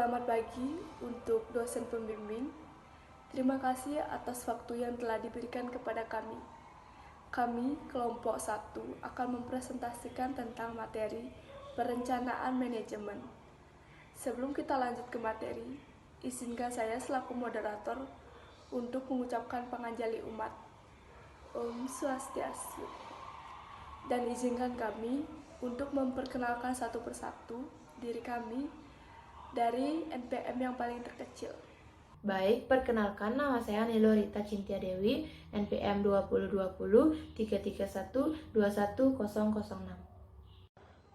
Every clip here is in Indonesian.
Selamat pagi untuk dosen pembimbing. Terima kasih atas waktu yang telah diberikan kepada kami. Kami, kelompok 1, akan mempresentasikan tentang materi perencanaan manajemen. Sebelum kita lanjut ke materi, izinkan saya selaku moderator untuk mengucapkan panganjali umat. Om Swastiastu. Dan izinkan kami untuk memperkenalkan satu persatu diri kami dari NPM yang paling terkecil. Baik, perkenalkan nama saya Nilo Rita Cintia Dewi, NPM 2020 331 21006.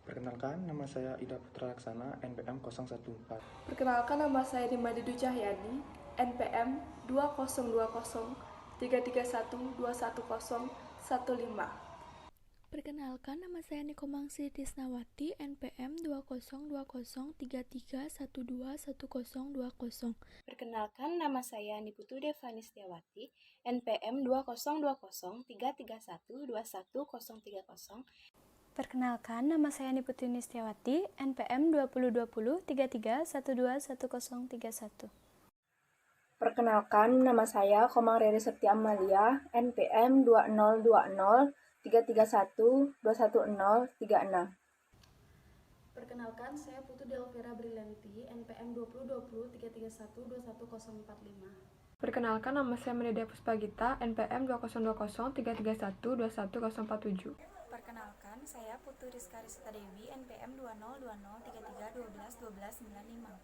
Perkenalkan, nama saya Ida Putra Laksana, NPM 014. Perkenalkan, nama saya Dimadidu Cahyadi, NPM 2020 331 21015. Perkenalkan, nama saya Nikomangsi Tisnawati, NPM 202033121020. Perkenalkan, nama saya Niputu Devani Setiawati, NPM 20203331213030. Perkenalkan, nama saya Niputu Nistiawati, NPM 20203313121031. Perkenalkan, nama saya Komang Rere Setia Amalia, NPM 202033121036. Perkenalkan, saya Putu Delvira Brillianti, NPM 202033312145. Perkenalkan, nama saya Menedia Puspagita, NPM 202033312147. Perkenalkan, saya Putu Rizka Rizka Dewi, NPM 202033121295.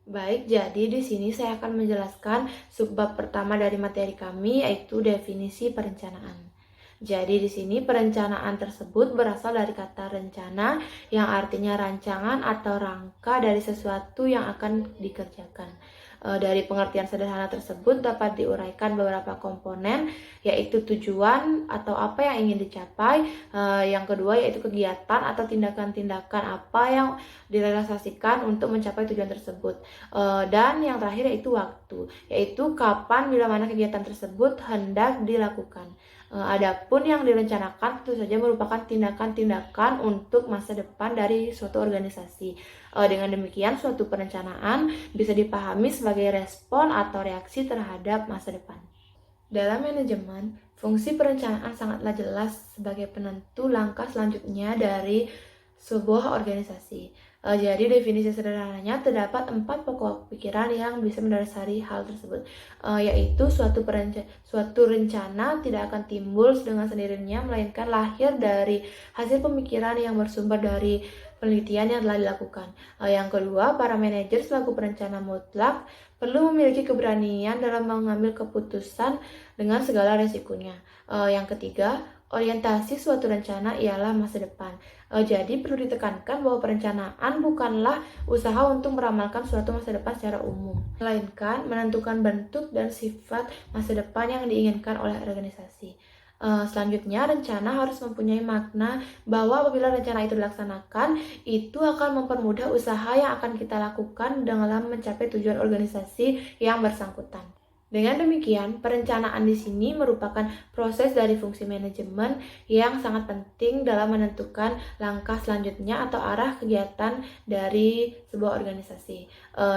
Baik, jadi di sini saya akan menjelaskan subbab pertama dari materi kami, yaitu definisi perencanaan. Jadi di sini perencanaan tersebut berasal dari kata rencana yang artinya rancangan atau rangka dari sesuatu yang akan dikerjakan. Dari pengertian sederhana tersebut dapat diuraikan beberapa komponen, yaitu tujuan atau apa yang ingin dicapai. Yang kedua yaitu kegiatan atau tindakan-tindakan apa yang direalisasikan untuk mencapai tujuan tersebut. Dan yang terakhir yaitu waktu, yaitu kapan bila mana kegiatan tersebut hendak dilakukan. Adapun yang direncanakan tentu saja merupakan tindakan-tindakan untuk masa depan dari suatu organisasi. Dengan demikian, suatu perencanaan bisa dipahami sebagai respon atau reaksi terhadap masa depan. Dalam manajemen, fungsi perencanaan sangatlah jelas sebagai penentu langkah selanjutnya dari sebuah organisasi. Jadi definisi sederhananya terdapat 4 pokok pikiran yang bisa mendasari hal tersebut, yaitu suatu rencana tidak akan timbul dengan sendirinya, melainkan lahir dari hasil pemikiran yang bersumber dari penelitian yang telah dilakukan. Yang kedua, para manajer selaku perencana mutlak perlu memiliki keberanian dalam mengambil keputusan dengan segala resikonya. Yang ketiga, orientasi suatu rencana ialah masa depan. Jadi perlu ditekankan bahwa perencanaan bukanlah usaha untuk meramalkan suatu masa depan secara umum, melainkan menentukan bentuk dan sifat masa depan yang diinginkan oleh organisasi. Selanjutnya, rencana harus mempunyai makna bahwa apabila rencana itu dilaksanakan, itu akan mempermudah usaha yang akan kita lakukan dalam mencapai tujuan organisasi yang bersangkutan. Dengan demikian, perencanaan di sini merupakan proses dari fungsi manajemen yang sangat penting dalam menentukan langkah selanjutnya atau arah kegiatan dari sebuah organisasi.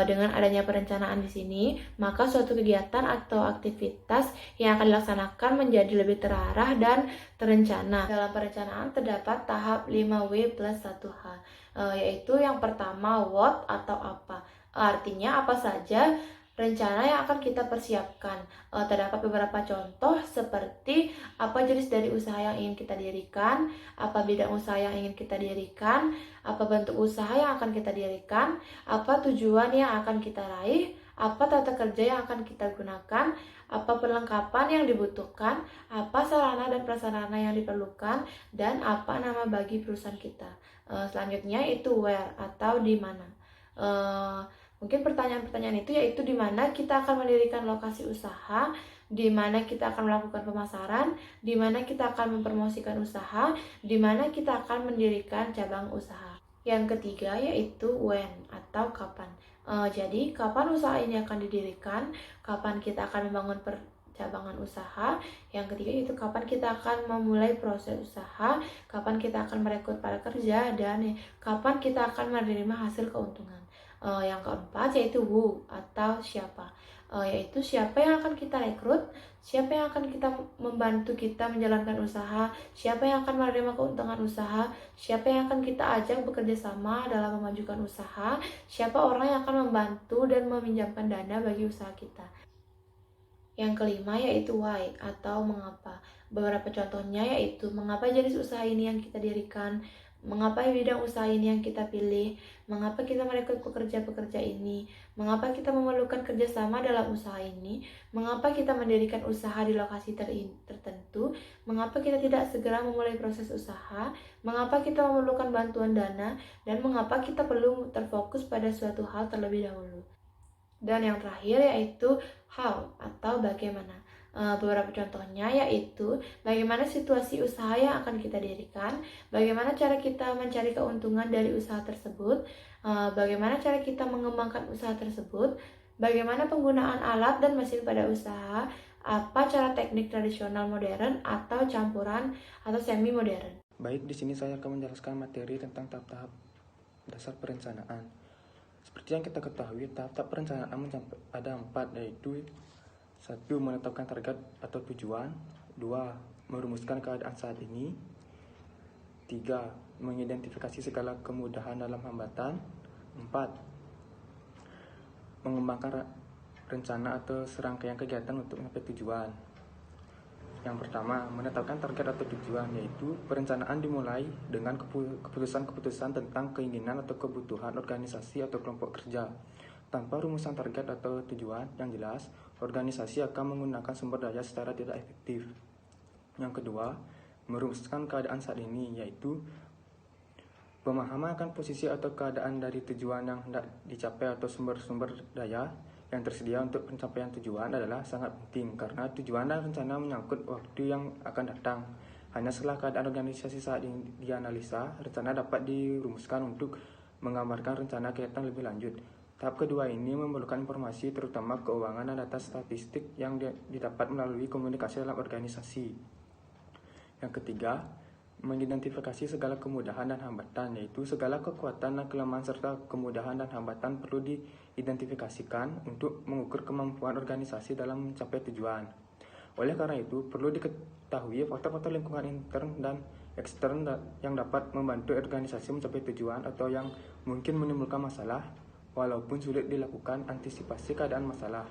Dengan adanya perencanaan di sini, maka suatu kegiatan atau aktivitas yang akan dilaksanakan menjadi lebih terarah dan terencana. Dalam perencanaan terdapat tahap 5W plus 1H, yaitu yang pertama what atau apa. Artinya apa saja rencana yang akan kita persiapkan. Terdapat beberapa contoh seperti apa jenis dari usaha yang ingin kita dirikan, apa bidang usaha yang ingin kita dirikan, apa bentuk usaha yang akan kita dirikan, apa tujuan yang akan kita raih, apa tata kerja yang akan kita gunakan, apa perlengkapan yang dibutuhkan, apa sarana dan prasarana yang diperlukan, dan apa nama bagi perusahaan kita. Selanjutnya itu where atau di mana. Mungkin pertanyaan-pertanyaan itu yaitu di mana kita akan mendirikan lokasi usaha, di mana kita akan melakukan pemasaran, di mana kita akan mempromosikan usaha, di mana kita akan mendirikan cabang usaha. Yang ketiga yaitu when atau kapan. Jadi kapan usaha ini akan didirikan, kapan kita akan membangun cabangan usaha. Yang ketiga yaitu kapan kita akan memulai proses usaha, kapan kita akan merekrut para kerja, dan kapan kita akan menerima hasil keuntungan. Yang keempat yaitu who atau siapa, yaitu siapa yang akan kita rekrut, siapa yang akan kita membantu kita menjalankan usaha, siapa yang akan menerima keuntungan usaha, siapa yang akan kita ajak bekerja sama dalam memajukan usaha, siapa orang yang akan membantu dan meminjamkan dana bagi usaha kita. Yang kelima yaitu why atau mengapa. Beberapa contohnya yaitu mengapa jenis usaha ini yang kita dirikan, mengapa bidang usaha ini yang kita pilih, mengapa kita merekrut pekerja-pekerja ini, mengapa kita memerlukan kerjasama dalam usaha ini, mengapa kita mendirikan usaha di lokasi tertentu, mengapa kita tidak segera memulai proses usaha, mengapa kita memerlukan bantuan dana, dan mengapa kita perlu terfokus pada suatu hal terlebih dahulu. Dan yang terakhir yaitu how atau bagaimana. Beberapa contohnya yaitu bagaimana situasi usaha yang akan kita dirikan, bagaimana cara kita mencari keuntungan dari usaha tersebut, bagaimana cara kita mengembangkan usaha tersebut, bagaimana penggunaan alat dan mesin pada usaha, apa cara teknik tradisional modern atau campuran atau semi modern. Baik, di sini saya akan menjelaskan materi tentang tahap-tahap dasar perencanaan. Seperti yang kita ketahui, tahap-tahap perencanaan ada 4, yaitu 1. Menetapkan target atau tujuan. 2. Merumuskan keadaan saat ini. 3. Mengidentifikasi segala kemudahan dalam hambatan. 4. Mengembangkan rencana atau serangkaian kegiatan untuk mencapai tujuan. Yang pertama, menetapkan target atau tujuan, yaitu perencanaan dimulai dengan keputusan-keputusan tentang keinginan atau kebutuhan organisasi atau kelompok kerja. Tanpa rumusan target atau tujuan yang jelas, organisasi akan menggunakan sumber daya secara tidak efektif. Yang kedua, merumuskan keadaan saat ini, yaitu pemahaman akan posisi atau keadaan dari tujuan yang hendak dicapai atau sumber-sumber daya yang tersedia untuk pencapaian tujuan adalah sangat penting, karena tujuan dan rencana menyangkut waktu yang akan datang. Hanya setelah keadaan organisasi saat ini dianalisa, rencana dapat dirumuskan untuk menggambarkan rencana kegiatan lebih lanjut. Tahap kedua ini memerlukan informasi terutama keuangan dan data statistik yang didapat melalui komunikasi dalam organisasi. Yang ketiga, mengidentifikasi segala kemudahan dan hambatan, yaitu segala kekuatan dan kelemahan serta kemudahan dan hambatan perlu diidentifikasikan untuk mengukur kemampuan organisasi dalam mencapai tujuan. Oleh karena itu, perlu diketahui faktor-faktor lingkungan intern dan ekstern yang dapat membantu organisasi mencapai tujuan atau yang mungkin menimbulkan masalah, walaupun sulit dilakukan antisipasi keadaan masalah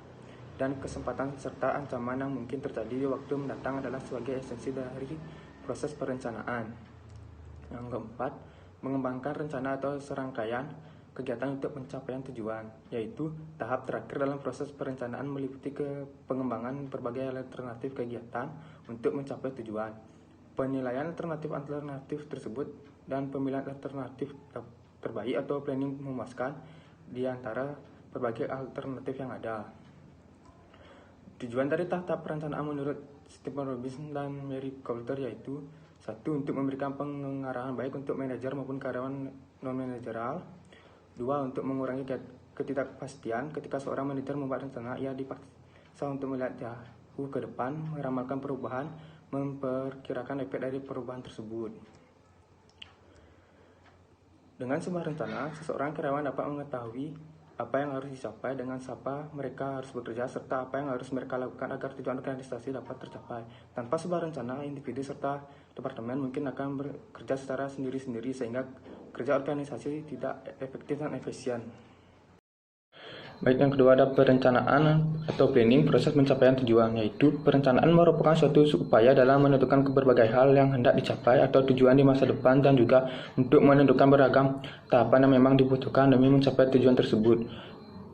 dan kesempatan serta ancaman yang mungkin terjadi di waktu mendatang adalah sebagai esensi dari proses perencanaan. Yang keempat, mengembangkan rencana atau serangkaian kegiatan untuk pencapaian tujuan, yaitu tahap terakhir dalam proses perencanaan meliputi pengembangan berbagai alternatif kegiatan untuk mencapai tujuan, penilaian alternatif tersebut, dan pemilihan alternatif terbaik atau planning memuaskan di antara berbagai alternatif yang ada. Tujuan dari tahap perencanaan menurut Stephen Robinson dan Mary Coulter yaitu 1. Untuk memberikan pengarahan baik untuk manajer maupun karyawan non-manajeral. 2. Untuk mengurangi ketidakpastian ketika seorang manajer membuat rencana, ia dipaksa untuk melihat jauh ke depan, meramalkan perubahan, memperkirakan efek dari perubahan tersebut. Dengan sebuah rencana, seseorang karyawan dapat mengetahui apa yang harus dicapai, dengan siapa mereka harus bekerja, serta apa yang harus mereka lakukan agar tujuan organisasi dapat tercapai. Tanpa sebuah rencana, individu serta departemen mungkin akan bekerja secara sendiri-sendiri sehingga kerja organisasi tidak efektif dan efisien. Baik, yang kedua ada perencanaan atau planning proses pencapaian tujuan, yaitu perencanaan merupakan suatu upaya dalam menentukan berbagai hal yang hendak dicapai atau tujuan di masa depan dan juga untuk menentukan beragam tahapan yang memang dibutuhkan demi mencapai tujuan tersebut.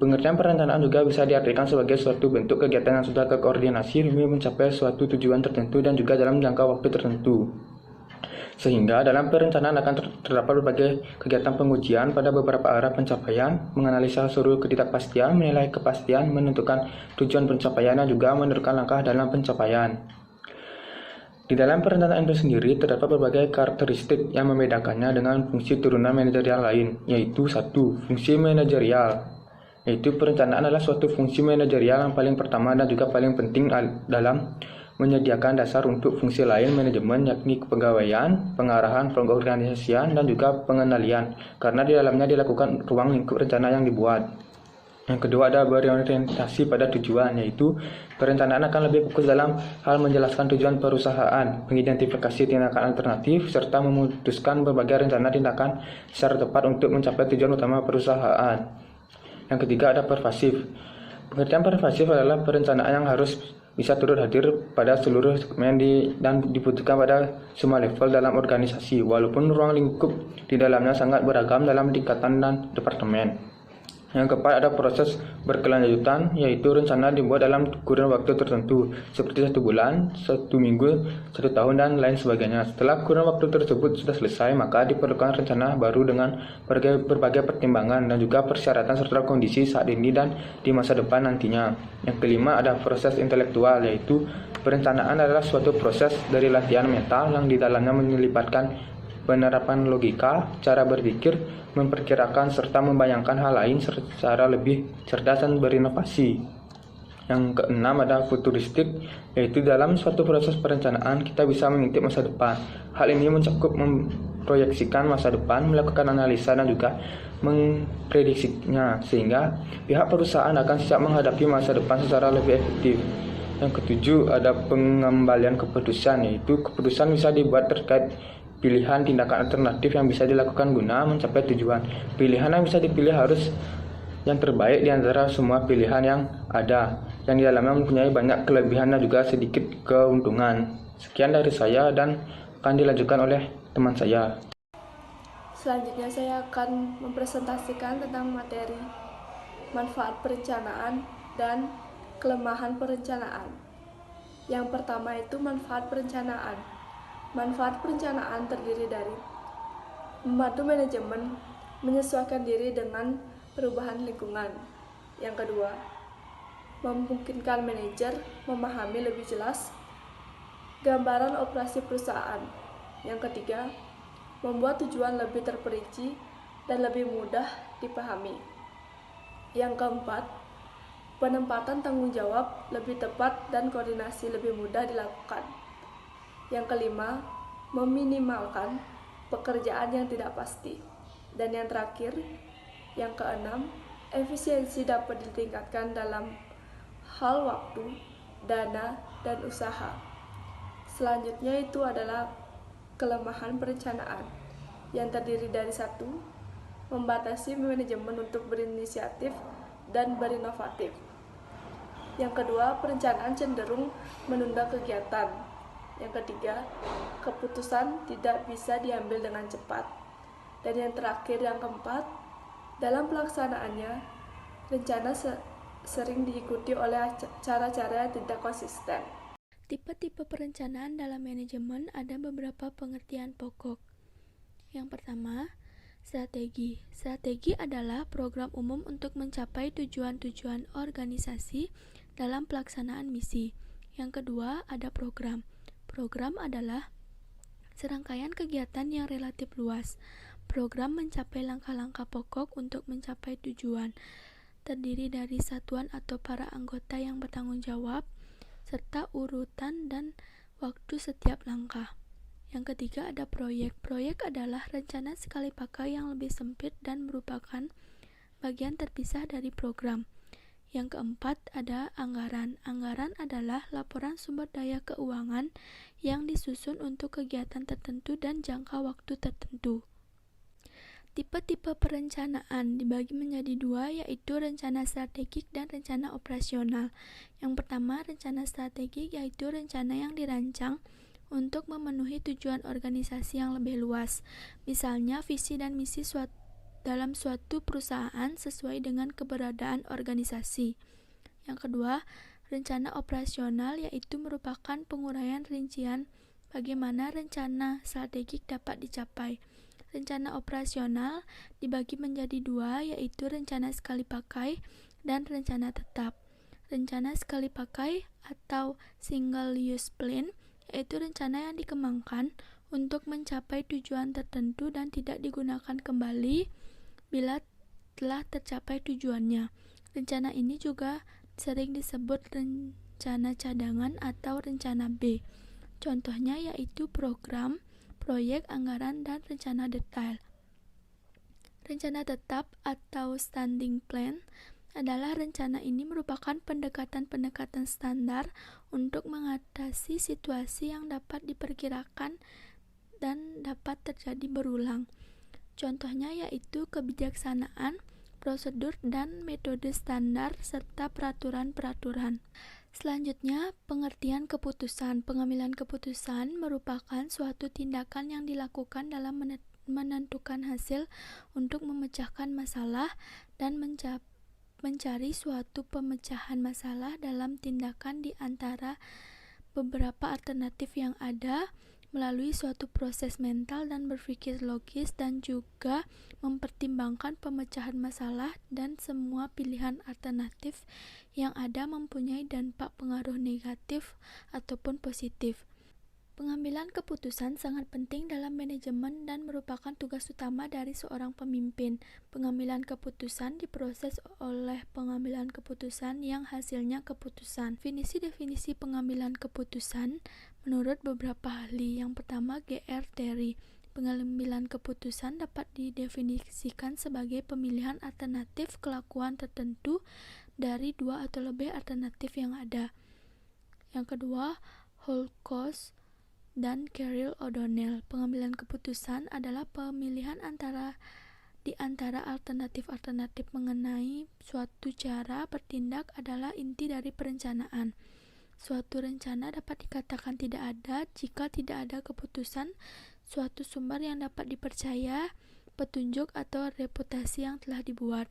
Pengertian perencanaan juga bisa diartikan sebagai suatu bentuk kegiatan yang sudah terkoordinasi demi mencapai suatu tujuan tertentu dan juga dalam jangka waktu tertentu. Sehingga dalam perencanaan akan terdapat berbagai kegiatan pengujian pada beberapa arah pencapaian, menganalisa seluruh ketidakpastian, menilai kepastian, menentukan tujuan pencapaian, dan juga menentukan langkah dalam pencapaian. Di dalam perencanaan itu sendiri terdapat berbagai karakteristik yang membedakannya dengan fungsi turunan manajerial lain, yaitu 1. Fungsi manajerial, yaitu perencanaan adalah suatu fungsi manajerial yang paling pertama dan juga paling penting dalam menyediakan dasar untuk fungsi lain manajemen, yakni kepegawaian, pengarahan, pengorganisasian, dan juga pengendalian, karena di dalamnya dilakukan ruang lingkup rencana yang dibuat. Yang kedua ada berorientasi pada tujuan, yaitu perencanaan akan lebih fokus dalam hal menjelaskan tujuan perusahaan, mengidentifikasi tindakan alternatif, serta memutuskan berbagai rencana tindakan secara tepat untuk mencapai tujuan utama perusahaan. Yang ketiga ada pervasif. Pengertian pervasif adalah perencanaan yang harus bisa turut hadir pada seluruh segmen dan dibutuhkan pada semua level dalam organisasi, walaupun ruang lingkup di dalamnya sangat beragam dalam tingkatan dan departemen. Yang keempat ada proses berkelanjutan, yaitu rencana dibuat dalam kurun waktu tertentu, seperti 1 bulan, 1 minggu, 1 tahun, dan lain sebagainya. Setelah kurun waktu tersebut sudah selesai, maka diperlukan rencana baru dengan berbagai pertimbangan dan juga persyaratan serta kondisi saat ini dan di masa depan nantinya. Yang kelima ada proses intelektual, yaitu perencanaan adalah suatu proses dari latihan mental yang di dalamnya melibatkan penerapan logika, cara berpikir, memperkirakan serta membayangkan hal lain secara lebih cerdas dan berinovasi. Yang keenam ada futuristik, yaitu dalam suatu proses perencanaan kita bisa mengintip masa depan. Hal ini mencakup memproyeksikan masa depan, melakukan analisa dan juga memprediksinya, sehingga pihak perusahaan akan siap menghadapi masa depan secara lebih efektif. Yang ketujuh ada pengembalian keputusan, yaitu keputusan bisa dibuat terkait pilihan tindakan alternatif yang bisa dilakukan guna mencapai tujuan. Pilihan yang bisa dipilih harus yang terbaik di antara semua pilihan yang ada, yang di dalamnya mempunyai banyak kelebihan dan juga sedikit keuntungan. Sekian dari saya dan akan dilanjutkan oleh teman saya. Selanjutnya saya akan mempresentasikan tentang materi manfaat perencanaan dan kelemahan perencanaan. Yang pertama itu manfaat perencanaan. Manfaat perencanaan terdiri dari membantu manajemen menyesuaikan diri dengan perubahan lingkungan. Yang kedua, memungkinkan manajer memahami lebih jelas gambaran operasi perusahaan. Yang ketiga, membuat tujuan lebih terperinci dan lebih mudah dipahami. Yang keempat, penempatan tanggung jawab lebih tepat dan koordinasi lebih mudah dilakukan. Yang kelima, meminimalkan pekerjaan yang tidak pasti. Dan yang terakhir, yang keenam, efisiensi dapat ditingkatkan dalam hal waktu, dana, dan usaha. Selanjutnya itu adalah kelemahan perencanaan, yang terdiri dari 1. Membatasi manajemen untuk berinisiatif dan berinovatif. Yang kedua, perencanaan cenderung menunda kegiatan. Yang ketiga, keputusan tidak bisa diambil dengan cepat. Dan yang terakhir, yang keempat, dalam pelaksanaannya, rencana sering diikuti oleh cara-cara yang tidak konsisten. Tipe-tipe perencanaan dalam manajemen ada beberapa pengertian pokok. Yang pertama, strategi. Strategi adalah program umum untuk mencapai tujuan-tujuan organisasi dalam pelaksanaan misi. Yang kedua, ada program. Program adalah serangkaian kegiatan yang relatif luas. Program mencapai langkah-langkah pokok untuk mencapai tujuan, terdiri dari satuan atau para anggota yang bertanggung jawab, serta urutan dan waktu setiap langkah. Yang ketiga ada proyek. Proyek adalah rencana sekali pakai yang lebih sempit dan merupakan bagian terpisah dari program. Yang keempat ada anggaran. Anggaran adalah laporan sumber daya keuangan yang disusun untuk kegiatan tertentu dan jangka waktu tertentu. Tipe-tipe perencanaan dibagi menjadi 2, yaitu rencana strategik dan rencana operasional. Yang pertama, rencana strategik yaitu rencana yang dirancang untuk memenuhi tujuan organisasi yang lebih luas. Misalnya, visi dan misi dalam suatu perusahaan sesuai dengan keberadaan organisasi. Yang kedua, rencana operasional yaitu merupakan penguraian rincian bagaimana rencana strategik dapat dicapai. Rencana operasional dibagi menjadi 2, yaitu rencana sekali pakai dan rencana tetap. Rencana sekali pakai atau single use plan yaitu rencana yang dikembangkan untuk mencapai tujuan tertentu dan tidak digunakan kembali bila telah tercapai tujuannya. Rencana ini juga sering disebut rencana cadangan atau rencana B. Contohnya yaitu program, proyek, anggaran, dan rencana detail. Rencana tetap atau standing plan adalah rencana ini merupakan pendekatan-pendekatan standar untuk mengatasi situasi yang dapat diperkirakan dan dapat terjadi berulang. Contohnya yaitu kebijaksanaan, prosedur, dan metode standar, serta peraturan-peraturan. Selanjutnya, pengertian keputusan. Pengambilan keputusan merupakan suatu tindakan yang dilakukan dalam menentukan hasil untuk memecahkan masalah dan mencari suatu pemecahan masalah dalam tindakan di antara beberapa alternatif yang ada melalui suatu proses mental dan berpikir logis, dan juga mempertimbangkan pemecahan masalah dan semua pilihan alternatif yang ada mempunyai dampak pengaruh negatif ataupun positif. Pengambilan keputusan sangat penting dalam manajemen dan merupakan tugas utama dari seorang pemimpin. Pengambilan keputusan diproses oleh pengambilan keputusan yang hasilnya keputusan. Definisi pengambilan keputusan menurut beberapa ahli. Yang pertama, G.R. Terry. Pengambilan keputusan dapat didefinisikan sebagai pemilihan alternatif kelakuan tertentu dari dua atau lebih alternatif yang ada. Yang kedua, Holocaust dan Carol O'Donnell. Pengambilan keputusan adalah pemilihan di antara alternatif-alternatif mengenai suatu cara bertindak adalah inti dari perencanaan. Suatu rencana dapat dikatakan tidak ada jika tidak ada keputusan, suatu sumber yang dapat dipercaya, petunjuk atau reputasi yang telah dibuat.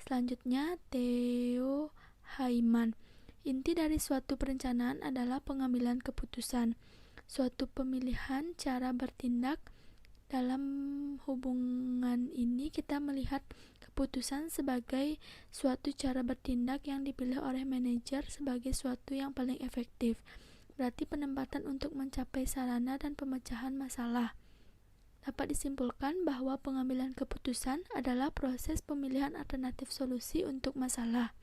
Selanjutnya, Theo Haiman. Inti dari suatu perencanaan adalah pengambilan keputusan. Suatu pemilihan cara bertindak. Dalam hubungan ini kita melihat keputusan sebagai suatu cara bertindak yang dipilih oleh manajer sebagai suatu yang paling efektif. Berarti penempatan untuk mencapai sarana dan pemecahan masalah. Dapat disimpulkan bahwa pengambilan keputusan adalah proses pemilihan alternatif solusi untuk masalah.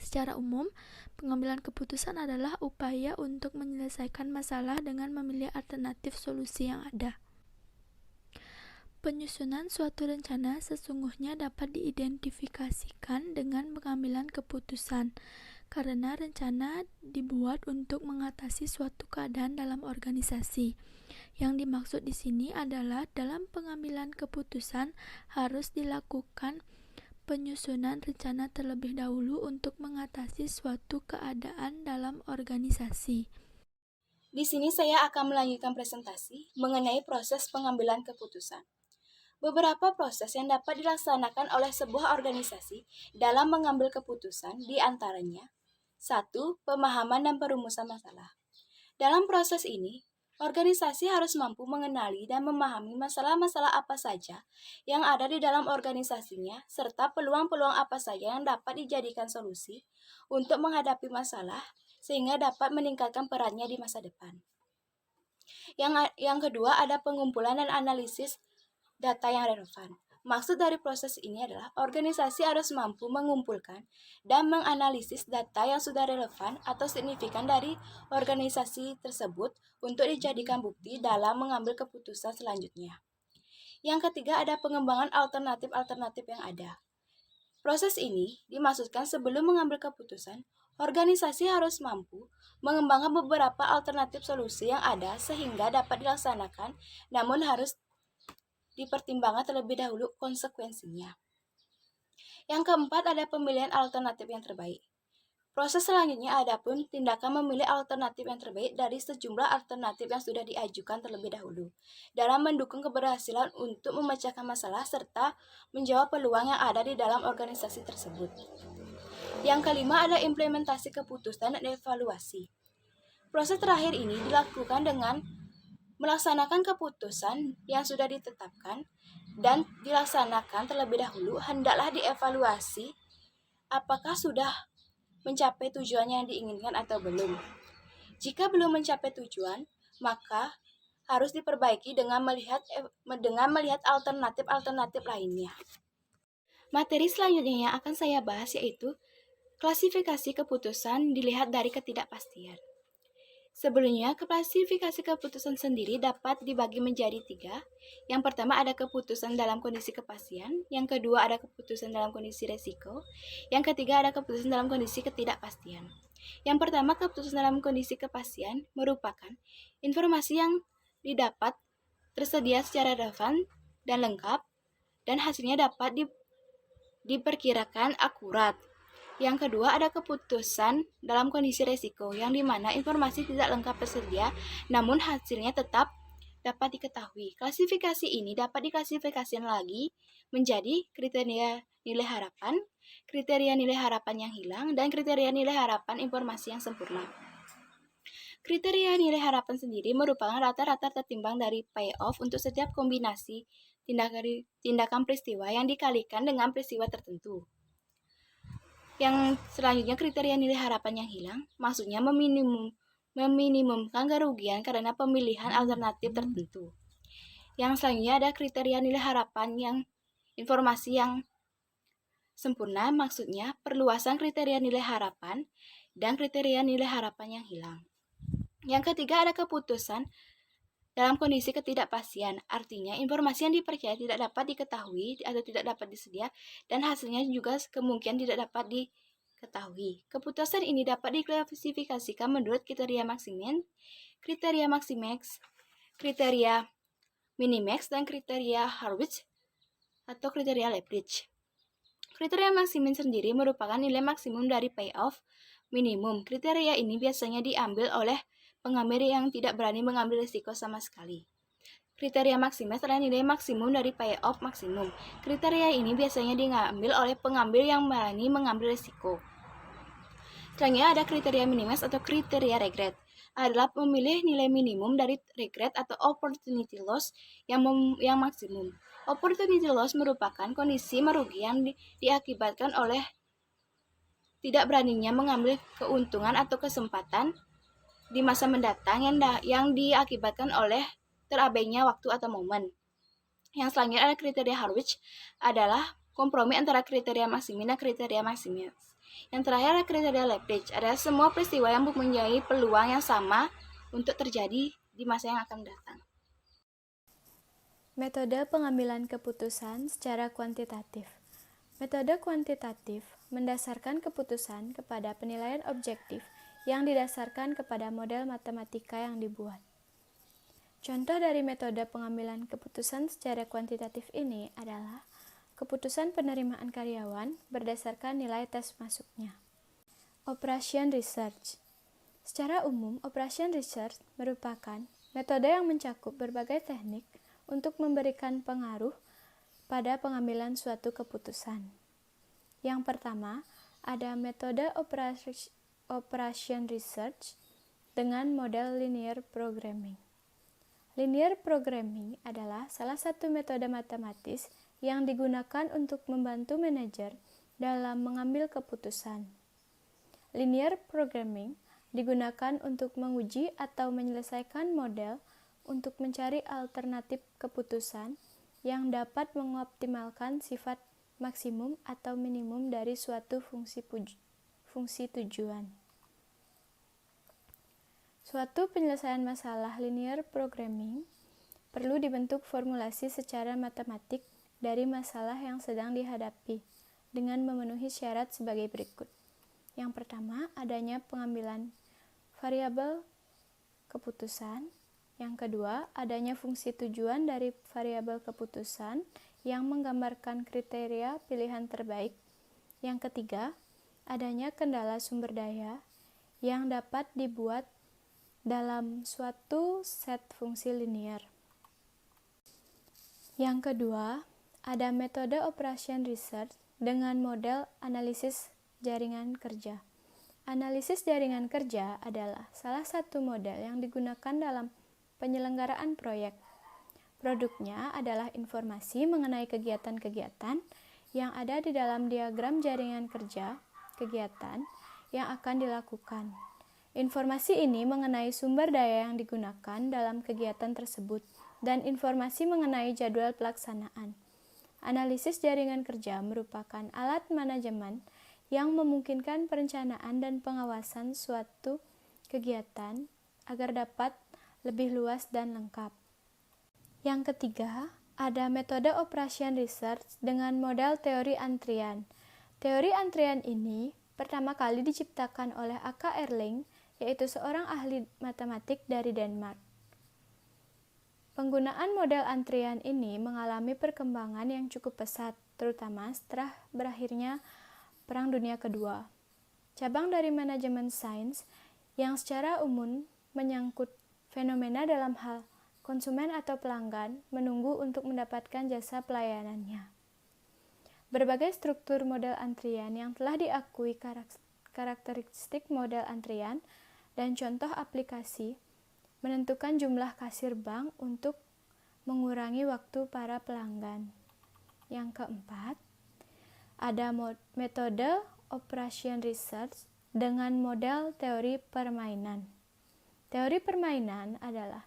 Secara umum, pengambilan keputusan adalah upaya untuk menyelesaikan masalah dengan memilih alternatif solusi yang ada. Penyusunan suatu rencana sesungguhnya dapat diidentifikasikan dengan pengambilan keputusan, karena rencana dibuat untuk mengatasi suatu keadaan dalam organisasi. Yang dimaksud di sini adalah dalam pengambilan keputusan harus dilakukan penyusunan rencana terlebih dahulu untuk mengatasi suatu keadaan dalam organisasi. Di sini saya akan melanjutkan presentasi mengenai proses pengambilan keputusan. Beberapa proses yang dapat dilaksanakan oleh sebuah organisasi dalam mengambil keputusan di antaranya 1. Pemahaman dan perumusan masalah. Dalam proses ini, organisasi harus mampu mengenali dan memahami masalah-masalah apa saja yang ada di dalam organisasinya, serta peluang-peluang apa saja yang dapat dijadikan solusi untuk menghadapi masalah, sehingga dapat meningkatkan perannya di masa depan. Yang kedua, ada pengumpulan dan analisis data yang relevan. Maksud dari proses ini adalah organisasi harus mampu mengumpulkan dan menganalisis data yang sudah relevan atau signifikan dari organisasi tersebut untuk dijadikan bukti dalam mengambil keputusan selanjutnya. Yang ketiga, ada pengembangan alternatif-alternatif yang ada. Proses ini dimaksudkan sebelum mengambil keputusan, organisasi harus mampu mengembangkan beberapa alternatif solusi yang ada sehingga dapat dilaksanakan, namun harus dipertimbangkan terlebih dahulu konsekuensinya. Yang keempat, ada pemilihan alternatif yang terbaik. Proses selanjutnya adapun tindakan memilih alternatif yang terbaik dari sejumlah alternatif yang sudah diajukan terlebih dahulu dalam mendukung keberhasilan untuk memecahkan masalah serta menjawab peluang yang ada di dalam organisasi tersebut. Yang kelima, ada implementasi keputusan dan evaluasi. Proses terakhir ini dilakukan dengan melaksanakan keputusan yang sudah ditetapkan dan dilaksanakan terlebih dahulu, hendaklah dievaluasi apakah sudah mencapai tujuannya yang diinginkan atau belum. Jika belum mencapai tujuan, maka harus diperbaiki dengan melihat alternatif-alternatif lainnya. Materi selanjutnya yang akan saya bahas yaitu Klasifikasi keputusan dilihat dari ketidakpastian. Sebelumnya, klasifikasi keputusan sendiri dapat dibagi menjadi 3. Yang pertama ada keputusan dalam kondisi kepastian, yang kedua ada keputusan dalam kondisi resiko, yang ketiga ada keputusan dalam kondisi ketidakpastian. Yang pertama, keputusan dalam kondisi kepastian merupakan informasi yang didapat tersedia secara relevan dan lengkap, dan hasilnya dapat diperkirakan akurat. Yang kedua ada keputusan dalam kondisi resiko, yang dimana informasi tidak lengkap tersedia, namun hasilnya tetap dapat diketahui. Klasifikasi ini dapat diklasifikasikan lagi menjadi kriteria nilai harapan yang hilang, dan kriteria nilai harapan informasi yang sempurna. Kriteria nilai harapan sendiri merupakan rata-rata tertimbang dari payoff untuk setiap kombinasi tindakan peristiwa yang dikalikan dengan peristiwa tertentu. Yang selanjutnya kriteria nilai harapan yang hilang, maksudnya meminimumkan kerugian karena pemilihan alternatif tertentu. Yang selanjutnya ada kriteria nilai harapan yang informasi yang sempurna, maksudnya perluasan kriteria nilai harapan dan kriteria nilai harapan yang hilang. Yang ketiga ada keputusan dalam kondisi ketidakpastian, artinya informasi yang dipercaya tidak dapat diketahui atau tidak dapat disedia, dan hasilnya juga kemungkinan tidak dapat diketahui. Keputusan ini dapat diklasifikasikan menurut kriteria maksimin, kriteria maximax, kriteria minimax, dan kriteria Harwich atau kriteria Lambridge. Kriteria maksimin sendiri merupakan nilai maksimum dari payoff minimum. Kriteria ini biasanya diambil oleh pengambil yang tidak berani mengambil risiko sama sekali. Kriteria maksimal adalah nilai maksimum dari payoff maksimum. Kriteria ini biasanya diambil oleh pengambil yang berani mengambil risiko. Selanjutnya ada kriteria minimax atau kriteria regret. Adalah memilih nilai minimum dari regret atau opportunity loss yang maksimum. Opportunity loss merupakan kondisi merugi yang diakibatkan oleh tidak beraninya mengambil keuntungan atau kesempatan di masa mendatang yang diakibatkan oleh terabainya waktu atau momen. Yang selanjutnya ada kriteria Harwich, adalah kompromi antara kriteria maksimin dan kriteria maksimis. Yang terakhir ada kriteria Lambridge, adalah semua peristiwa yang mempunyai peluang yang sama untuk terjadi di masa yang akan datang. Metode pengambilan keputusan secara kuantitatif. Metode kuantitatif mendasarkan keputusan kepada penilaian objektif yang didasarkan kepada model matematika yang dibuat. Contoh dari metode pengambilan keputusan secara kuantitatif ini adalah keputusan penerimaan karyawan berdasarkan nilai tes masuknya. Operation Research. Secara umum, Operation Research merupakan metode yang mencakup berbagai teknik untuk memberikan pengaruh pada pengambilan suatu keputusan. Yang pertama, ada metode Operation Research dengan model linear programming. Linear programming adalah salah satu metode matematis yang digunakan untuk membantu manajer dalam mengambil keputusan. Linear programming digunakan untuk menguji atau menyelesaikan model untuk mencari alternatif keputusan yang dapat mengoptimalkan sifat maksimum atau minimum dari suatu fungsi tujuan. Suatu penyelesaian masalah linear programming perlu dibentuk formulasi secara matematik dari masalah yang sedang dihadapi dengan memenuhi syarat sebagai berikut. Yang pertama, adanya pengambilan variabel keputusan. Yang kedua, adanya fungsi tujuan dari variabel keputusan yang menggambarkan kriteria pilihan terbaik. Yang ketiga, adanya kendala sumber daya yang dapat dibuat dalam suatu set fungsi linear. Yang kedua, ada metode Operation Research dengan model analisis jaringan kerja. Analisis jaringan kerja adalah salah satu model yang digunakan dalam penyelenggaraan proyek. Produknya adalah informasi mengenai kegiatan-kegiatan yang ada di dalam diagram jaringan kerja kegiatan yang akan dilakukan. Informasi ini mengenai sumber daya yang digunakan dalam kegiatan tersebut dan informasi mengenai jadwal pelaksanaan. Analisis jaringan kerja merupakan alat manajemen yang memungkinkan perencanaan dan pengawasan suatu kegiatan agar dapat lebih luas dan lengkap. Yang ketiga, ada metode operation research dengan model teori antrian. Teori antrian ini pertama kali diciptakan oleh A.K. Erling, yaitu seorang ahli matematik dari Denmark. Penggunaan model antrian ini mengalami perkembangan yang cukup pesat, terutama setelah berakhirnya Perang Dunia Kedua. Cabang dari manajemen sains yang secara umum menyangkut fenomena dalam hal konsumen atau pelanggan menunggu untuk mendapatkan jasa pelayanannya. Berbagai struktur model antrian yang telah diakui karakteristik model antrian dan contoh aplikasi menentukan jumlah kasir bank untuk mengurangi waktu para pelanggan. Yang keempat, ada metode operation research dengan model teori permainan. Teori permainan adalah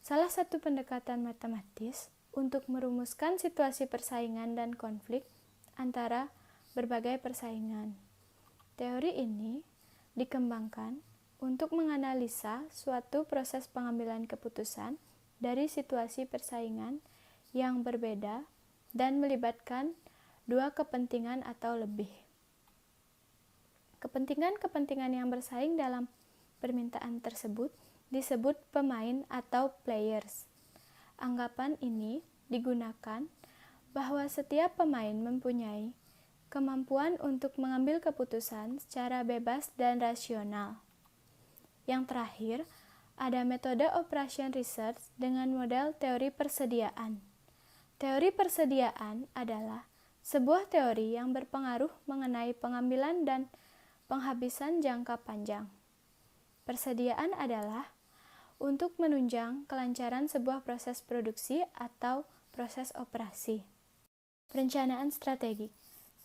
salah satu pendekatan matematis untuk merumuskan situasi persaingan dan konflik antara berbagai persaingan. Teori ini dikembangkan untuk menganalisa suatu proses pengambilan keputusan dari situasi persaingan yang berbeda dan melibatkan dua kepentingan atau lebih. Kepentingan-kepentingan yang bersaing dalam permintaan tersebut disebut pemain atau players. Anggapan ini digunakan bahwa setiap pemain mempunyai kemampuan untuk mengambil keputusan secara bebas dan rasional. Yang terakhir, ada metode operation research dengan model teori persediaan. Teori persediaan adalah sebuah teori yang berpengaruh mengenai pengambilan dan penghabisan jangka panjang. Persediaan adalah untuk menunjang kelancaran sebuah proses produksi atau proses operasi. Perencanaan strategik.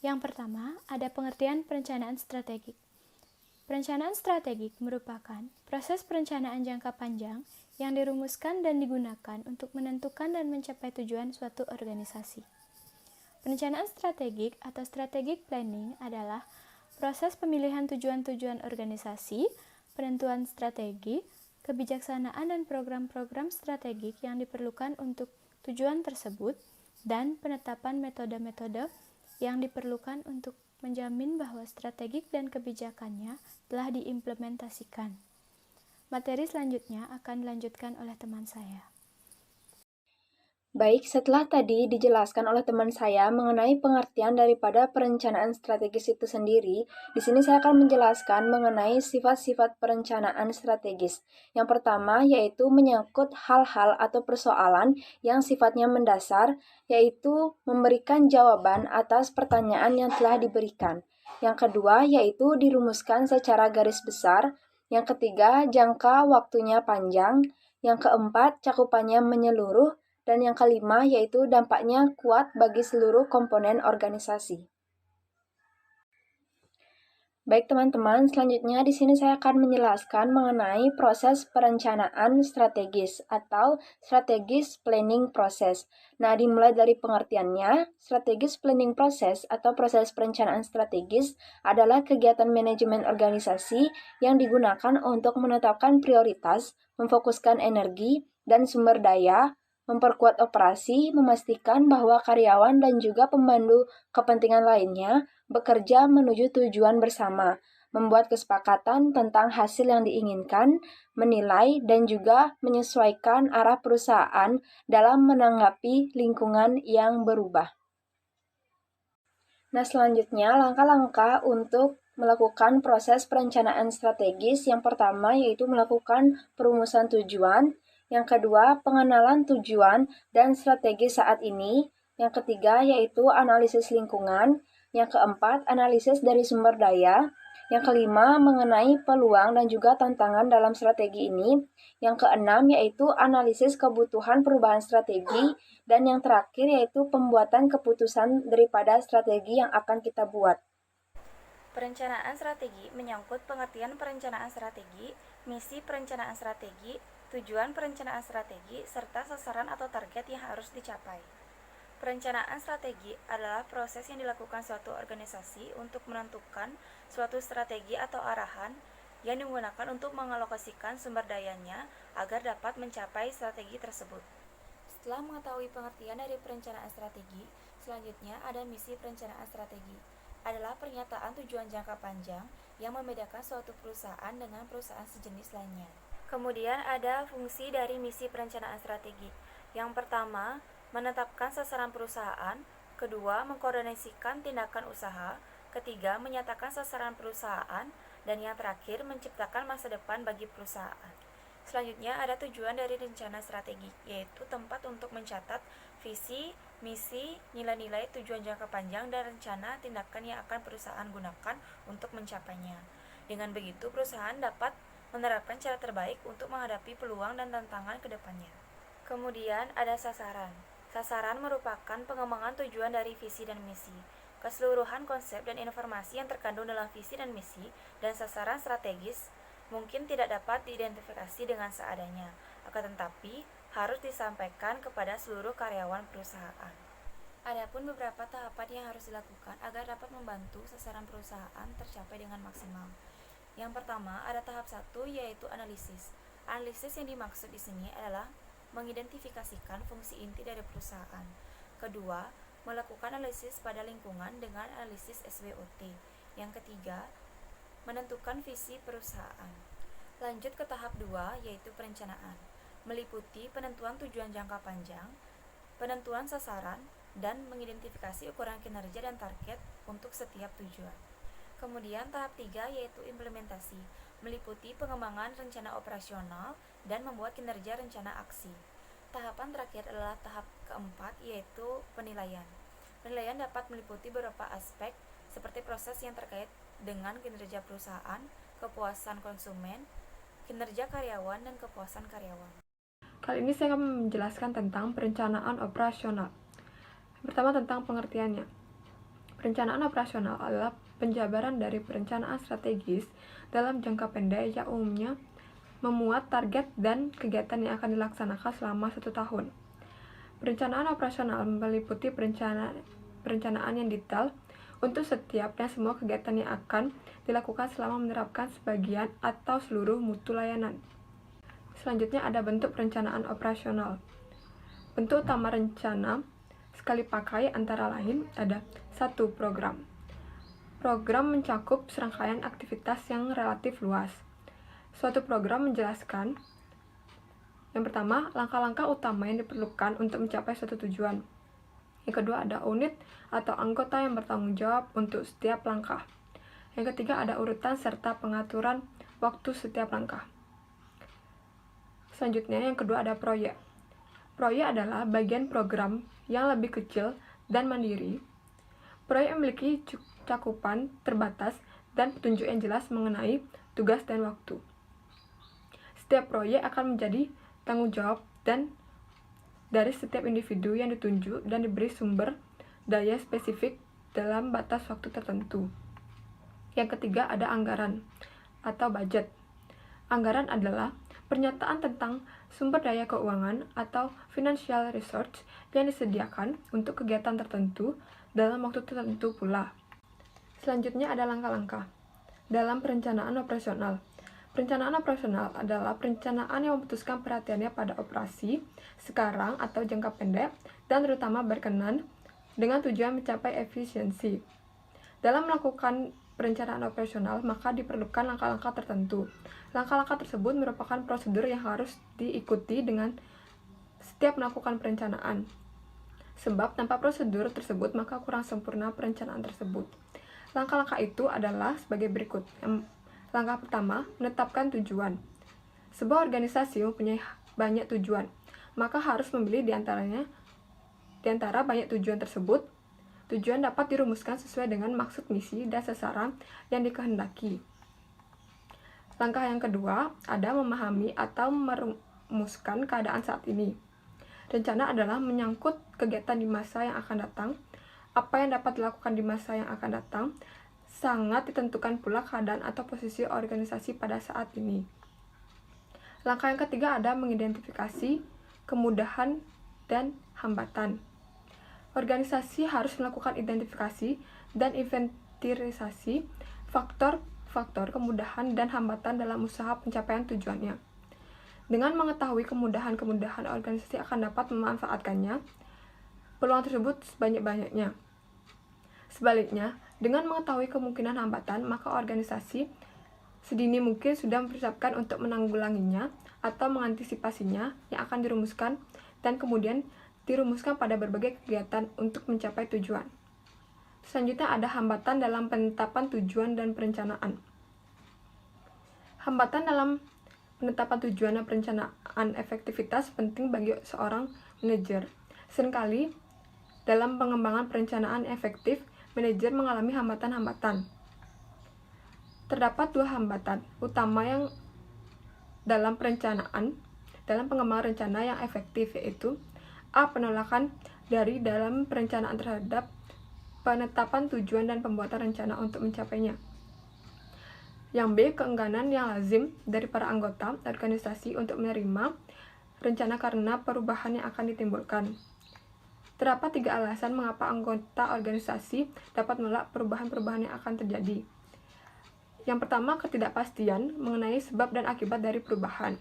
Yang pertama, ada pengertian perencanaan strategik. Perencanaan strategik merupakan proses perencanaan jangka panjang yang dirumuskan dan digunakan untuk menentukan dan mencapai tujuan suatu organisasi. Perencanaan strategik atau strategic planning adalah proses pemilihan tujuan-tujuan organisasi, penentuan strategi, kebijaksanaan dan program-program strategik yang diperlukan untuk tujuan tersebut, dan penetapan metode-metode yang diperlukan untuk menjamin bahwa strategik dan kebijakannya telah diimplementasikan. Materi selanjutnya akan dilanjutkan oleh teman saya. Baik, setelah tadi dijelaskan oleh teman saya mengenai pengertian daripada perencanaan strategis itu sendiri, di sini saya akan menjelaskan mengenai sifat-sifat perencanaan strategis. Yang pertama yaitu menyangkut hal-hal atau persoalan yang sifatnya mendasar, yaitu memberikan jawaban atas pertanyaan yang telah diberikan. Yang kedua yaitu dirumuskan secara garis besar. Yang ketiga, jangka waktunya panjang. Yang keempat, cakupannya menyeluruh. Dan yang kelima yaitu dampaknya kuat bagi seluruh komponen organisasi. Baik teman-teman, selanjutnya di sini saya akan menjelaskan mengenai proses perencanaan strategis atau strategic planning process. Nah, dimulai dari pengertiannya, strategic planning process atau proses perencanaan strategis adalah kegiatan manajemen organisasi yang digunakan untuk menetapkan prioritas, memfokuskan energi dan sumber daya, memperkuat operasi, memastikan bahwa karyawan dan juga pemandu kepentingan lainnya bekerja menuju tujuan bersama, membuat kesepakatan tentang hasil yang diinginkan, menilai dan juga menyesuaikan arah perusahaan dalam menanggapi lingkungan yang berubah. Nah, selanjutnya langkah-langkah untuk melakukan proses perencanaan strategis. Yang pertama yaitu melakukan perumusan tujuan. Yang kedua, pengenalan tujuan dan strategi saat ini. Yang ketiga, yaitu analisis lingkungan. Yang keempat, analisis dari sumber daya. Yang kelima, mengenai peluang dan juga tantangan dalam strategi ini. Yang keenam, yaitu analisis kebutuhan perubahan strategi. Dan yang terakhir, yaitu pembuatan keputusan daripada strategi yang akan kita buat. Perencanaan strategi menyangkut pengertian perencanaan strategi, misi perencanaan strategi, tujuan perencanaan strategi, serta sasaran atau target yang harus dicapai. Perencanaan strategi adalah proses yang dilakukan suatu organisasi untuk menentukan suatu strategi atau arahan yang digunakan untuk mengalokasikan sumber dayanya agar dapat mencapai strategi tersebut. Setelah mengetahui pengertian dari perencanaan strategi, selanjutnya ada misi perencanaan strategi. Adalah pernyataan tujuan jangka panjang yang membedakan suatu perusahaan dengan perusahaan sejenis lainnya. Kemudian ada fungsi dari misi perencanaan strategi. Yang pertama, menetapkan sasaran perusahaan. Kedua, mengkoordinasikan tindakan usaha. Ketiga, menyatakan sasaran perusahaan. Dan yang terakhir, menciptakan masa depan bagi perusahaan. Selanjutnya ada tujuan dari rencana strategi, yaitu tempat untuk mencatat visi, misi, nilai-nilai, tujuan jangka panjang, dan rencana tindakan yang akan perusahaan gunakan untuk mencapainya. Dengan begitu, perusahaan dapat menerapkan cara terbaik untuk menghadapi peluang dan tantangan ke depannya. Kemudian ada sasaran. Sasaran merupakan pengembangan tujuan dari visi dan misi. Keseluruhan konsep dan informasi yang terkandung dalam visi dan misi dan sasaran strategis mungkin tidak dapat diidentifikasi dengan seadanya, akan tetapi harus disampaikan kepada seluruh karyawan perusahaan. Adapun beberapa tahapan yang harus dilakukan agar dapat membantu sasaran perusahaan tercapai dengan maksimal. Yang pertama, ada tahap 1 yaitu analisis. Analisis yang dimaksud di sini adalah mengidentifikasikan fungsi inti dari perusahaan. Kedua, melakukan analisis pada lingkungan dengan analisis SWOT. Yang ketiga, menentukan visi perusahaan. Lanjut ke tahap 2 yaitu perencanaan, meliputi penentuan tujuan jangka panjang, penentuan sasaran, dan mengidentifikasi ukuran kinerja dan target untuk setiap tujuan. Kemudian tahap 3 yaitu implementasi, meliputi pengembangan rencana operasional dan membuat kinerja rencana aksi. Tahapan terakhir adalah tahap keempat yaitu penilaian. Penilaian dapat meliputi beberapa aspek seperti proses yang terkait dengan kinerja perusahaan, kepuasan konsumen, kinerja karyawan, dan kepuasan karyawan. Kali ini saya akan menjelaskan tentang perencanaan operasional. Pertama tentang pengertiannya. Perencanaan operasional adalah penjabaran dari perencanaan strategis dalam jangka pendek yang umumnya memuat target dan kegiatan yang akan dilaksanakan selama 1 tahun. Perencanaan operasional meliputi perencanaan yang detail untuk setiap dan semua kegiatan yang akan dilakukan selama menerapkan sebagian atau seluruh mutu layanan. Selanjutnya ada bentuk perencanaan operasional. Bentuk utama rencana sekali pakai antara lain ada 1. Program. Program mencakup serangkaian aktivitas yang relatif luas. Suatu program menjelaskan yang pertama, langkah-langkah utama yang diperlukan untuk mencapai suatu tujuan. Yang kedua, ada unit atau anggota yang bertanggung jawab untuk setiap langkah. Yang ketiga, ada urutan serta pengaturan waktu setiap langkah. Selanjutnya, yang kedua ada proyek. Proyek adalah bagian program yang lebih kecil dan mandiri. Proyek memiliki cakupan terbatas dan petunjuk yang jelas mengenai tugas dan waktu. Setiap proyek akan menjadi tanggung jawab dan dari setiap individu yang ditunjuk dan diberi sumber daya spesifik dalam batas waktu tertentu. Yang ketiga ada anggaran atau budget. Anggaran adalah pernyataan tentang sumber daya keuangan atau financial resource yang disediakan untuk kegiatan tertentu dalam waktu tertentu pula. Selanjutnya ada langkah-langkah dalam perencanaan operasional. Perencanaan operasional adalah perencanaan yang memutuskan perhatiannya pada operasi sekarang atau jangka pendek dan terutama berkenan dengan tujuan mencapai efisiensi. Dalam melakukan perencanaan operasional, maka diperlukan langkah-langkah tertentu. Langkah-langkah tersebut merupakan prosedur yang harus diikuti dengan setiap melakukan perencanaan. Sebab tanpa prosedur tersebut, maka kurang sempurna perencanaan tersebut. Langkah-langkah itu adalah sebagai berikut. Langkah pertama, menetapkan tujuan. Sebuah organisasi mempunyai banyak tujuan, maka harus memilih di antara banyak tujuan tersebut. Tujuan dapat dirumuskan sesuai dengan maksud misi dan sasaran yang dikehendaki. Langkah yang kedua, ada memahami atau merumuskan keadaan saat ini. Rencana adalah menyangkut kegiatan di masa yang akan datang. Apa yang dapat dilakukan di masa yang akan datang sangat ditentukan pula keadaan atau posisi organisasi pada saat ini. Langkah yang ketiga ada mengidentifikasi kemudahan dan hambatan. organisasi harus melakukan identifikasi dan inventarisasi faktor-faktor kemudahan dan hambatan dalam usaha pencapaian tujuannya. Dengan mengetahui kemudahan-kemudahan organisasi akan dapat memanfaatkannya, peluang tersebut sebanyak-banyaknya. Sebaliknya, dengan mengetahui kemungkinan hambatan, maka organisasi sedini mungkin sudah mempersiapkan untuk menanggulanginya atau mengantisipasinya yang akan dirumuskan dan kemudian dirumuskan pada berbagai kegiatan untuk mencapai tujuan. Selanjutnya ada hambatan dalam penetapan tujuan dan perencanaan. Hambatan dalam penetapan tujuan dan perencanaan efektivitas penting bagi seorang manajer. Seringkali dalam pengembangan perencanaan efektif, manajer mengalami hambatan-hambatan. Terdapat 2 hambatan utama yang dalam pengembangan rencana yang efektif, yaitu A. Penolakan dari dalam perencanaan terhadap penetapan tujuan dan pembuatan rencana untuk mencapainya. Yang B. Keengganan yang lazim dari para anggota organisasi untuk menerima rencana karena perubahan yang akan ditimbulkan. Terdapat 3 alasan mengapa anggota organisasi dapat menolak perubahan-perubahan yang akan terjadi. Yang pertama, ketidakpastian mengenai sebab dan akibat dari perubahan.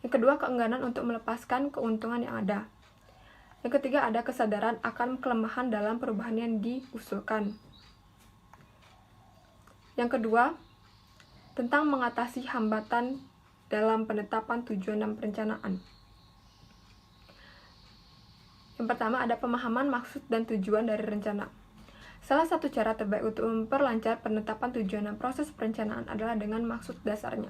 Yang kedua, keengganan untuk melepaskan keuntungan yang ada. Yang ketiga, ada kesadaran akan kelemahan dalam perubahan yang diusulkan. Yang kedua, tentang mengatasi hambatan dalam penetapan tujuan dan perencanaan. Yang pertama, ada pemahaman maksud dan tujuan dari rencana. Salah satu cara terbaik untuk memperlancar penetapan tujuan dan proses perencanaan adalah dengan maksud dasarnya.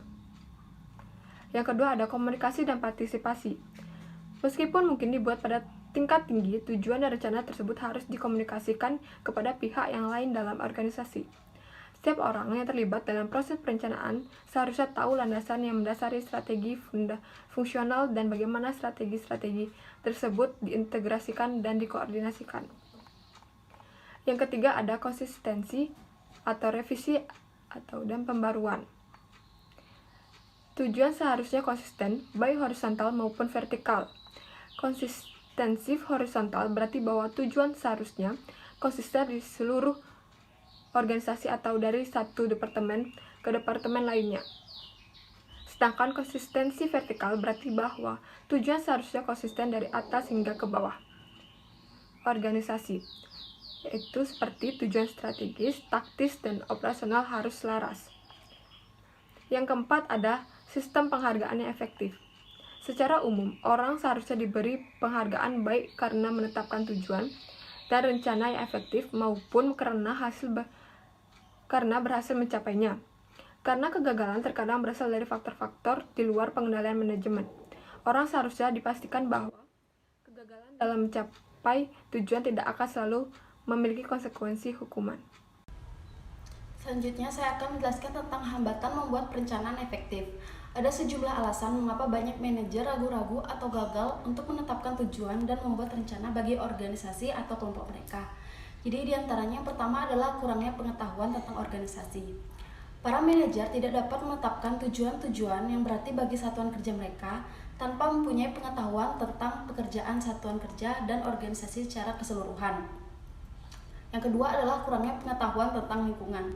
Yang kedua, ada komunikasi dan partisipasi. Meskipun mungkin dibuat pada tingkat tinggi, tujuan dan rencana tersebut harus dikomunikasikan kepada pihak yang lain dalam organisasi. Setiap orang yang terlibat dalam proses perencanaan seharusnya tahu landasan yang mendasari strategi fungsional dan bagaimana strategi-strategi tersebut diintegrasikan dan dikoordinasikan. Yang ketiga, ada konsistensi atau revisi dan pembaruan. Tujuan seharusnya konsisten, baik horizontal maupun vertikal. Konsistensi horizontal berarti bahwa tujuan seharusnya konsisten di seluruh organisasi atau dari satu departemen ke departemen lainnya. Sedangkan konsistensi vertikal berarti bahwa tujuan seharusnya konsisten dari atas hingga ke bawah organisasi, yaitu seperti tujuan strategis, taktis, dan operasional harus selaras. Yang keempat, ada sistem penghargaan yang efektif. Secara umum, orang seharusnya diberi penghargaan baik karena menetapkan tujuan dan rencana yang efektif maupun karena berhasil mencapainya. Karena kegagalan terkadang berasal dari faktor-faktor di luar pengendalian manajemen. Orang seharusnya dipastikan bahwa kegagalan dalam mencapai tujuan tidak akan selalu memiliki konsekuensi hukuman. Selanjutnya saya akan menjelaskan tentang hambatan membuat perencanaan efektif. Ada sejumlah alasan mengapa banyak manajer ragu-ragu atau gagal untuk menetapkan tujuan dan membuat rencana bagi organisasi atau kelompok mereka. Jadi diantaranya yang pertama adalah kurangnya pengetahuan tentang organisasi. Para manajer tidak dapat menetapkan tujuan-tujuan yang berarti bagi satuan kerja mereka tanpa mempunyai pengetahuan tentang pekerjaan satuan kerja dan organisasi secara keseluruhan. Yang kedua adalah kurangnya pengetahuan tentang lingkungan.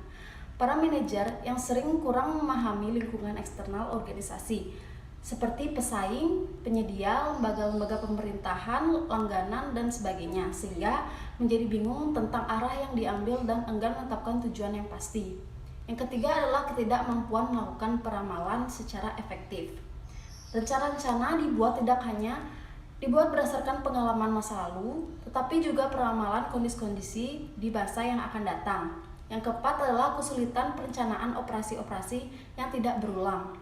Para manajer yang sering kurang memahami lingkungan eksternal organisasi, seperti pesaing, penyedia, lembaga-lembaga pemerintahan, langganan, dan sebagainya, sehingga menjadi bingung tentang arah yang diambil dan enggan menetapkan tujuan yang pasti. Yang ketiga adalah ketidakmampuan melakukan peramalan secara efektif. Rencana-rencana tidak hanya dibuat berdasarkan pengalaman masa lalu, tetapi juga peramalan kondisi-kondisi di masa yang akan datang. Yang keempat adalah kesulitan perencanaan operasi-operasi yang tidak berulang.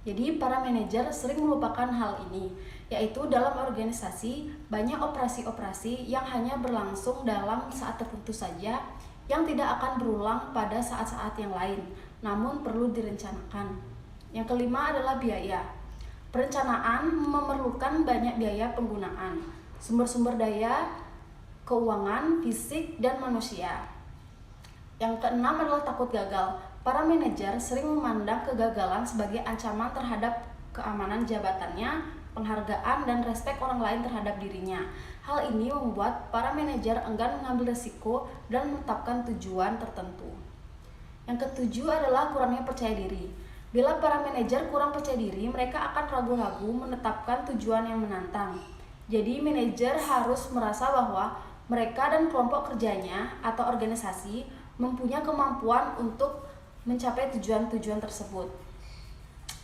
Jadi para manajer sering melupakan hal ini, yaitu dalam organisasi banyak operasi-operasi yang hanya berlangsung dalam saat tertentu saja, yang tidak akan berulang pada saat-saat yang lain, namun perlu direncanakan. Yang kelima adalah biaya. Perencanaan memerlukan banyak biaya penggunaan, sumber-sumber daya, keuangan, fisik, dan manusia. Yang keenam adalah takut gagal. Para manajer sering memandang kegagalan sebagai ancaman terhadap keamanan jabatannya, penghargaan, dan respek orang lain terhadap dirinya. Hal ini membuat para manajer enggan mengambil risiko dan menetapkan tujuan tertentu. Yang ketujuh adalah kurangnya percaya diri. Bila para manajer kurang percaya diri, mereka akan ragu-ragu menetapkan tujuan yang menantang. Jadi manajer harus merasa bahwa mereka dan kelompok kerjanya atau organisasi mempunyai kemampuan untuk mencapai tujuan-tujuan tersebut.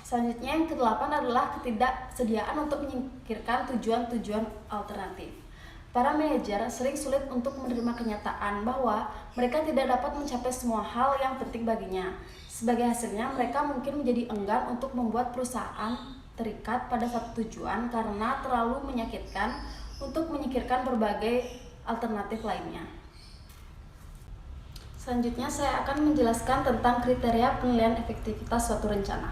Selanjutnya yang ke-8 adalah ketidaksediaan untuk menyingkirkan tujuan-tujuan alternatif. Para manajer sering sulit untuk menerima kenyataan bahwa mereka tidak dapat mencapai semua hal yang penting baginya. Sebagai hasilnya, mereka mungkin menjadi enggan untuk membuat perusahaan terikat pada satu tujuan karena terlalu menyakitkan untuk menyingkirkan berbagai alternatif lainnya. Selanjutnya saya akan menjelaskan tentang kriteria penilaian efektivitas suatu rencana.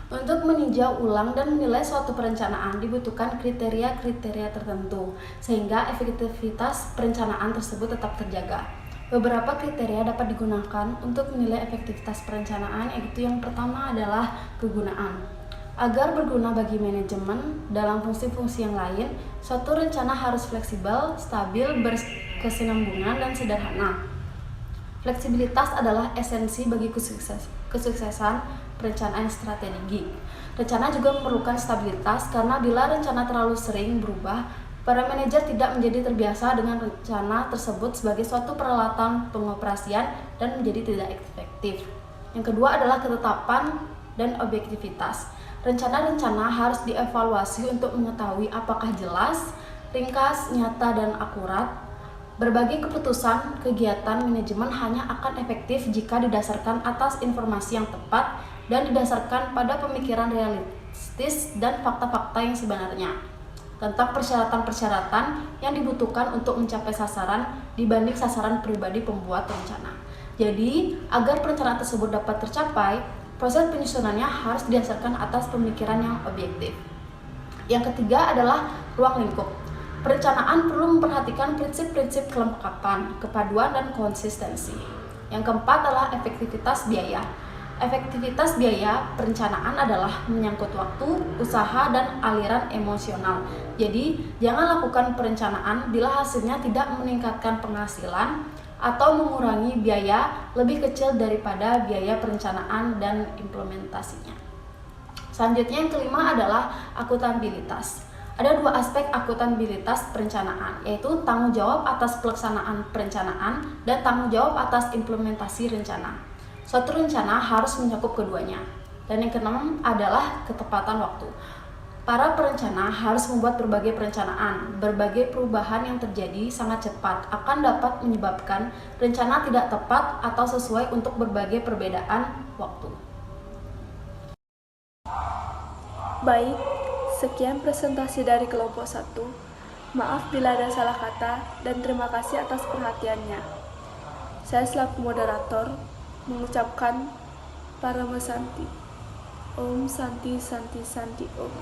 Untuk meninjau ulang dan menilai suatu perencanaan dibutuhkan kriteria-kriteria tertentu sehingga efektivitas perencanaan tersebut tetap terjaga. Beberapa kriteria dapat digunakan untuk menilai efektivitas perencanaan, yaitu yang pertama adalah kegunaan. Agar berguna bagi manajemen dalam fungsi-fungsi yang lain, suatu rencana harus fleksibel, stabil, berkesinambungan, dan sederhana. Fleksibilitas adalah esensi bagi kesuksesan perencanaan strategi. Rencana juga memerlukan stabilitas karena bila rencana terlalu sering berubah, para manajer tidak menjadi terbiasa dengan rencana tersebut sebagai suatu peralatan pengoperasian dan menjadi tidak efektif. Yang kedua adalah ketetapan dan objektivitas. Rencana-rencana harus dievaluasi untuk mengetahui apakah jelas, ringkas, nyata, dan akurat. Berbagai keputusan kegiatan manajemen hanya akan efektif jika didasarkan atas informasi yang tepat dan didasarkan pada pemikiran realistis dan fakta-fakta yang sebenarnya tentang persyaratan-persyaratan yang dibutuhkan untuk mencapai sasaran dibanding sasaran pribadi pembuat rencana. Jadi, agar perencanaan tersebut dapat tercapai, proses penyusunannya harus didasarkan atas pemikiran yang objektif. Yang ketiga adalah ruang lingkup. Perencanaan perlu memperhatikan prinsip-prinsip kelengkapan, kepaduan, dan konsistensi. Yang keempat adalah efektivitas biaya. Efektivitas biaya perencanaan adalah menyangkut waktu, usaha, dan aliran emosional. Jadi, jangan lakukan perencanaan bila hasilnya tidak meningkatkan penghasilan atau mengurangi biaya lebih kecil daripada biaya perencanaan dan implementasinya. Selanjutnya yang kelima adalah akuntabilitas. Ada dua aspek akuntabilitas perencanaan, yaitu tanggung jawab atas pelaksanaan perencanaan dan tanggung jawab atas implementasi rencana. Suatu rencana harus mencakup keduanya. Dan yang keenam adalah ketepatan waktu. Para perencana harus membuat berbagai perencanaan. Berbagai perubahan yang terjadi sangat cepat akan dapat menyebabkan rencana tidak tepat atau sesuai untuk berbagai perbedaan waktu. Baik, sekian presentasi dari kelompok 1. Maaf bila ada salah kata dan terima kasih atas perhatiannya. Saya selaku moderator mengucapkan Paramasanti. Om Santi Santi Santi Om.